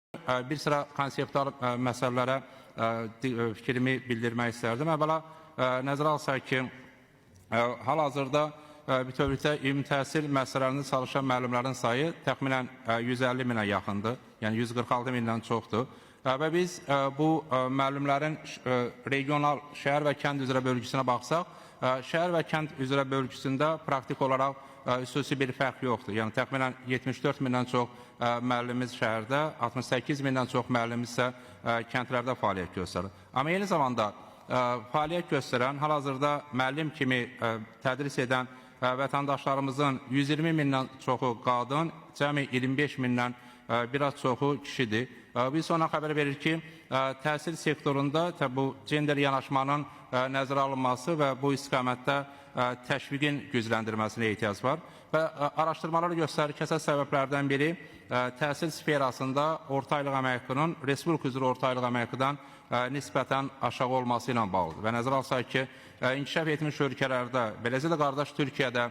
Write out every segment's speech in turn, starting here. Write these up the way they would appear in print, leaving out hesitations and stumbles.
Bir sıra konseptual məsələlərə fikrimi bildirmək istərdim. Əvvəla nəzərə alsaq ki, hal-hazırda bütövlükdə ümumi təhsil müəssisələrində çalışan müəllimlərin sayı təxminən 150 minə yaxındır, yəni 146 mindən çoxdur. Və biz bu müəllimlərin regional şəhər və kənd üzrə bölgüsünə baxsaq, şəhər və kənd üzrə bölgüsündə praktik olaraq xüsusi bir fərq yoxdur. Yəni təxminən 74 mindən çox müəllimimiz şəhərdə, 68 mindən çox müəllimimiz isə kəndlərdə fəaliyyət göstərir. Amma eyni zamanda fəaliyyət göstərən, hal-hazırda müəllim kimi tədris edən vətəndaşlarımızın 120 mindən çoxu qadın, cəmi 25 mindən biraz çoxu kişidir. Biz ona xəbər verir ki, təhsil sektorunda bu gender yanaşmanın nəzərə alınması və bu istiqamətdə təşviqin gücləndirilməsinə ehtiyac var. Və araşdırmalar göstərir ki, əsas səbəblərdən biri təhsil sferasında orta aylıq əmək haqqının respublika üzrə orta aylıq əmək haqqından nisbətən aşağı olması ilə bağlıdır. Və nəzərə alsaq ki, inkişaf etmiş ölkələrdə, beləcə də qardaş Türkiyədə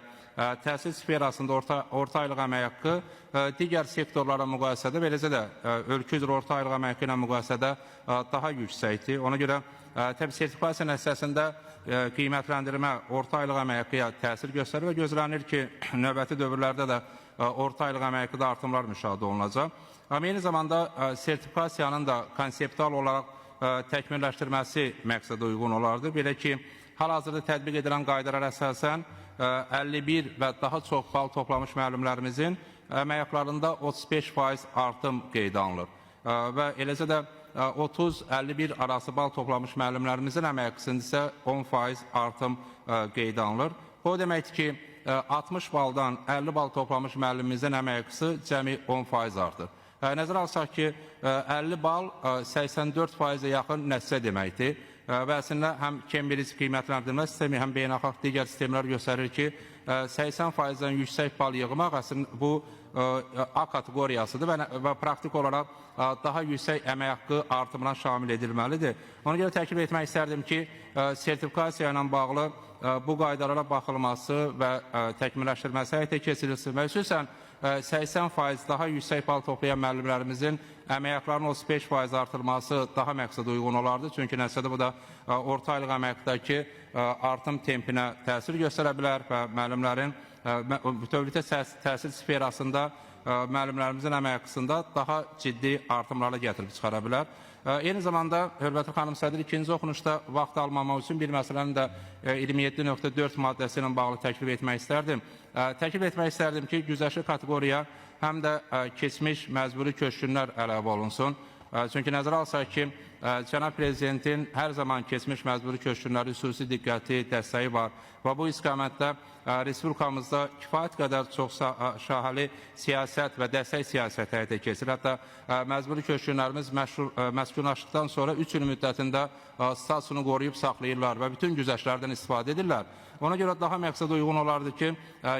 təhsil sferasında orta aylıq əmək haqqı digər sektorlara müqayisədə, beləcə də ölkə üzrə orta aylıq əmək haqqı ilə müqayisədə daha yüksəkdir. Ona görə təbii sertifikasiya nəticəsində qiymətləndirmə orta aylıq əmək haqqıya təsir göstərir və gözlənir ki, növbəti dövrlərdə də orta aylıq əmək haqqıda artımlar müşahidə olunacaq. Amma eyni zamanda sertifikasiyanın da konseptual olaraq təkmilləşdirməsi məqsədə uyğun olardı. Belə ki, hal-hazırda tətbiq edilən qaydalara əsasən 51 və daha çox bal toplamış müəllimlərimizin əmək haqqlarında 35% artım qeydə alınır. Və eləcə də 30-51 arası bal toplamış müəllimlərimizin əmək haqqısında isə 10% artım qeydə alınır. Bu deməkdir ki, 60 baldan 50 bal toplamış müəllimimizin əmək haqqısı cəmi 10% artır. Nəzərə alsaq ki, 50 bal 84%-ə yaxın nəticə deməkdir. Və əslində həm Cambridge qiymətləndirmə sistemi, həm beynəlxalq digər sistemlər göstərir ki, 80%-dən yüksək bal yığmaq əslində bu A kateqoriyasıdır və praktik olaraq daha yüksək əmək haqqı artımına şamil edilməlidir. Ona görə təklif etmək istərdim ki, sertifikasiya ilə bağlı bu qaydalara baxılması və təkmilləşdirməsi həyata keçirilsin və xüsusən 80% daha yüksək bal toplayan müəllimlərimizin əmək haqqlarının 35% artırılması daha məqsədə uyğun olardı. Çünki nəticədə bu da orta aylıq əmək haqqdakı artım tempinə təsir göstərə bilər və müəllimlərin bütövlükdə təhsil sferasında müəllimlərimizin əmək haqqısında daha ciddi artımlarla gətirib çıxara bilər. Eyni zamanda, hörmətli xanım sədr, ikinci oxunuşda vaxt almamaq üçün bir məsələni də 27.4 maddəsi ilə bağlı təklif etmək istərdim. Təklif etmək istərdim ki, güzəşli kateqoriya həm də keçmiş məcburi köçkünlər əlavə olunsun. Çünki nəzərə alsaq ki, Cənab Prezidentin hər zaman keçmiş məcburi köçkünləri xüsusi diqqəti, dəstəyi var və bu istiqamətdə Respublikamızda kifayət qədər çox şahalı siyasət və dəstək siyasət həyata keçirir. Hətta məcburi köçkünlərimiz məskunlaşdıqdan sonra 3 il müddətində statusunu qoruyub saxlayırlar və bütün güzəştlərdən istifadə edirlər. Ona görə daha məqsədə uyğun olardı ki,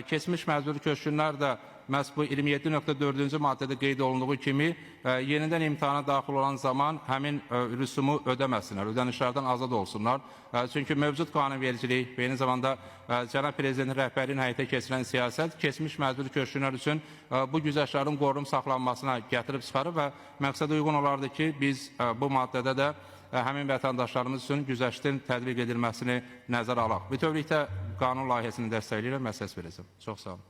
keçmiş məcburi köçkünlər də məhz bu 27.4-cü maddədə qeyd olunduğu kimi yenidən imtihana daxil olan zaman həmin rüsumu ödəməsinlər, ödənişlərdən azad olsunlar. Çünki mövcud qanunvericilik və eyni zamanda Cənab Prezidentin rəhbərliyin həyata keçirilən siyasət keçmiş məcburi köçkünlər üçün bu güzəştlərin qorunub saxlanmasına gətirib çıxarır və məqsədə uyğun olardı ki, biz bu maddədə də həmin vətəndaşlarımız üçün güzəştin tətbiq edilməsini nəzərə alaq. Bütövlükdə qanun layihəsini dəstəkləyirəm, mən səs verəcəm. Çox sağ olun.